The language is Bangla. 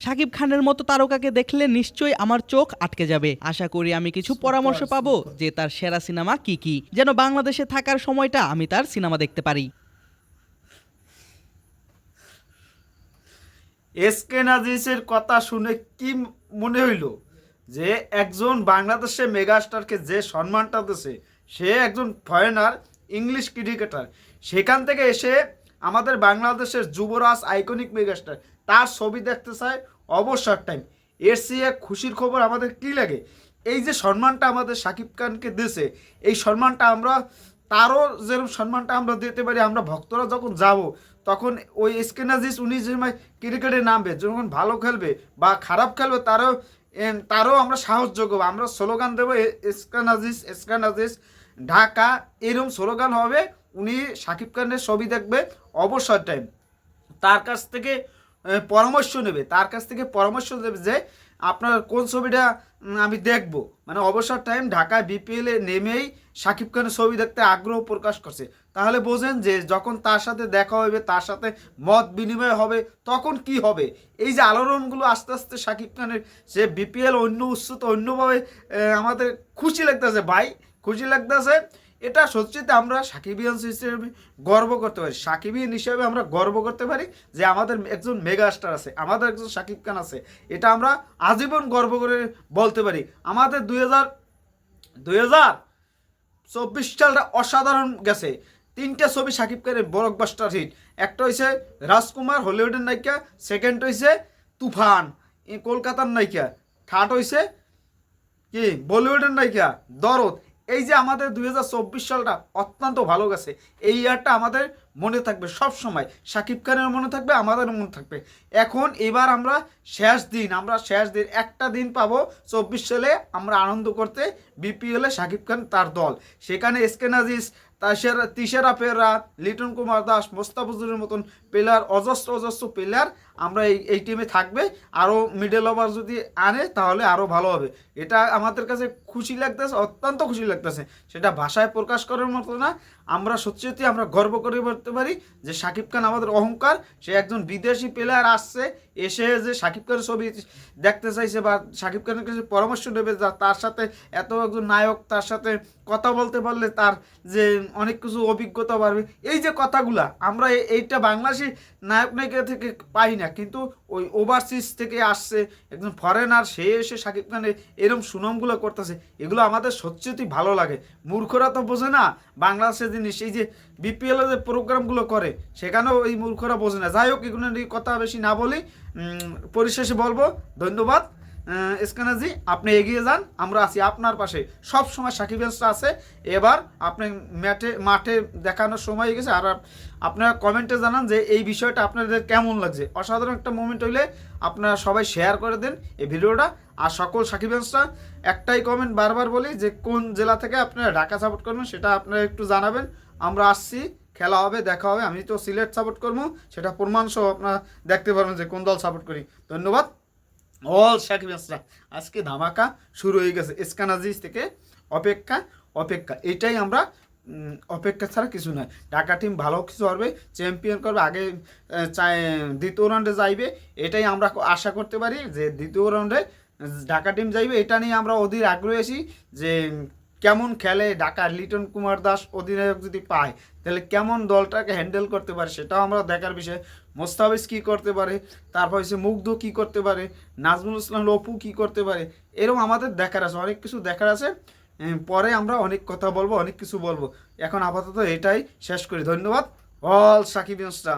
শাকিব খানের মতো তারকাকে দেখলে নিশ্চয়ই আমার চোখ আটকে যাবে। আশা করি আমি কিছু পরামর্শ পাবো যে তার সেরা সিনেমা কি কি, যেন বাংলাদেশে থাকার সময়টা আমি তার সিনেমা দেখতে পারি। এসকে নাজিসের কথা শুনে কি মনে হইল যে একজন বাংলাদেশের মেগাস্টারকে যে সম্মানটা দিছে, সে একজন ফরেনার ইংলিশ ক্রিকেটার, সেখান থেকে এসে আমাদের বাংলাদেশের যুবরাজ আইকনিক মেগাস্টার তার ছবি দেখতে চায় অবসর টাইম। এর চেয়ে খুশির খবর আমাদের কী লাগে? এই যে সম্মানটা আমাদের শাকিব খানকে দিয়েছে, এই সম্মানটা আমরা তারও যেরকম সম্মানটা আমরা দিতে পারি, আমরা ভক্তরা যখন যাব তখন ওই এসকেনাজিস উনি যে ক্রিকেটে নামবে, যখন ভালো খেলবে বা খারাপ খেলবে তারও আমরা সাহস যোগাবো, আমরা স্লোগান দেবো এসকানাজিস এসকানাজিস ঢাকা, এরকম স্লোগান হবে। উনি শাকিব খানের ছবি দেখবে অবসর টাইম, তার কাছ থেকে পরামর্শ দেবে যে আপনার কোন ছবিটা আমি দেখব। মানে অবসর টাইম ঢাকায় বিপিএলে নেমেই শাকিব খানের ছবি দেখতে আগ্রহ প্রকাশ করছে। তাহলে বোঝেন যে যখন তার সাথে দেখা হবে, তার সাথে মত বিনিময় হবে, তখন কি হবে। এই যে আলোড়নগুলো আস্তে আস্তে শাকিব খানের যে বিপিএল অন্য উচ্চতা অন্যভাবে আমাদের খুশি লাগতেছে ভাই, খুশি লাগতেছে। এটা সত্যিতে আমরা সাকিবিয়ান হিসেবে গর্ব করতে পারি, সাকিবিয়ান হিসেবে আমরা গর্ব করতে পারি যে আমাদের একজন মেগা স্টার আছে, আমাদের একজন শাকিব খান আছে। এটা আমরা আজীবন গর্ব করে বলতে পারি। আমাদের 2024 সালটা অসাধারণ গেছে। 3টে ছবি শাকিব খানের ব্লকবাস্টার হিট। একটা হয়েছে রাজকুমার হলিউডের নায়িকা, সেকেন্ড হয়েছে তুফান কলকাতার নায়িকা, থার্ড হয়েছে কি বলিউডের নায়িকা দরদ। এই যে আমাদের 2024 সালটা অত্যন্ত ভালো গেছে, এই ইয়ারটা আমাদের মনে থাকবে সব সময়, শাকিব খানের মনে থাকবে, আমাদের মনে থাকবে। এখন এবার আমরা শেষ দিন একটা দিন পাবো 24 সালে আমরা আনন্দ করতে। বিপিএলে শাকিব খান তার দল, সেখানে এসকে নাজিস, তিশারা পেরা, লিটন কুমার দাস, মোস্তাফিজুরের মতন প্লেয়ার, অজস্র প্লেয়ার আমরা এই টিমে থাকবে। আরও মিডল ওভার যদি আনে তাহলে আরও ভালো হবে। এটা আমাদের কাছে খুশি লাগতেছে, অত্যন্ত খুশি লাগতেছে, সেটা ভাষায় প্রকাশ করার মতো না। আমরা সত্যি আমরা গর্ব করে বলতে পারি যে শাকিব খান আমাদের অহংকার। সে একজন বিদেশি প্লেয়ার আসছে, এসে যে শাকিব খানের ছবি দেখতে চাইছে বা শাকিব খানের কাছে পরামর্শ নেবে, যা তার সাথে এত একজন নায়ক, তার সাথে কথা বলতে পারলে তার যে অনেক কিছু অভিজ্ঞতা বাড়বে। এই যে কথাগুলা আমরা এইটা বাংলাদেশি নায়ক নায়িকা থেকে পাই না, কিন্তু ওই ওভারসিজ থেকে আসছে একজন ফরেনার, সে এসে শাকিব খানের এরকম সুনামগুলো করতেছে, এগুলো আমাদের সত্যি ভালো লাগে। মূর্খরা তো বোঝে না বাংলাদেশের জিনিস। এই যে বিপিএল যে প্রোগ্রামগুলো করে সেখানেও এই মূর্খরা বোঝে না। যাই হোক, এগুলো নিয়ে কথা বেশি না বলি, পরিশেষে বলবো ধন্যবাদ। এসকানাজি, আপনি এগিয়ে যান, আমরা আছি আপনার পাশে সব সময়। সাকিবেন্সরা আছে, এবার আপনি মাঠে দেখানোর সময় হয়ে গেছে। আর আপনারা কমেন্টে জানান যে এই বিষয়টা আপনাদের কেমন লাগছে। অসাধারণ একটা মোমেন্ট হইলে আপনারা সবাই শেয়ার করে দেন এই ভিডিওটা। আর সকল সাকিবেন্সরা একটাই কমেন্ট বারবার বলি যে কোন জেলা থেকে আপনারা ঢাকা সাপোর্ট করবেন সেটা আপনারা একটু জানাবেন। আমরা আসছি, খেলা হবে, দেখা হবে। আমি তো সিলেট সাপোর্ট করবো, সেটা প্রমাণ সহ আপনারা দেখতে পারবেন যে কোন দল সাপোর্ট করি। ধন্যবাদ অল সাকিবিয়ানসরা। আজকে ধামাকা শুরু হয়ে গেছে। এসকানাজিস থেকে অপেক্ষা এটাই আমরা, অপেক্ষা ছাড়া কিছু নয়। ঢাকা টিম ভালো কিছু হবে, চ্যাম্পিয়ন করবে, আগে দ্বিতীয় রাউন্ডে যাইবে, এটাই আমরা আশা করতে পারি যে দ্বিতীয় রাউন্ডে ঢাকা টিম যাইবে। এটা নিয়ে আমরা অধীর আগ্রহী আছি যে কেমন খেলে ঢাকা। লিটন কুমার দাস অধিনায়ক যদি পায় তাহলে কেমন দলটাকে হ্যান্ডেল করতে পারে সেটাও আমরা দেখার বিষয়। মোস্তাফিজ কী করতে পারে, তারপর হচ্ছে মুগ্ধ কী করতে পারে, নাজমুল ইসলাম অপু কী করতে পারে, এরকম আমাদের দেখার আছে, অনেক কিছু দেখার আছে। পরে আমরা অনেক কথা বলবো, অনেক কিছু বলবো। এখন আপাতত এটাই শেষ করি। ধন্যবাদ অল সাকিবিয়ানসরা।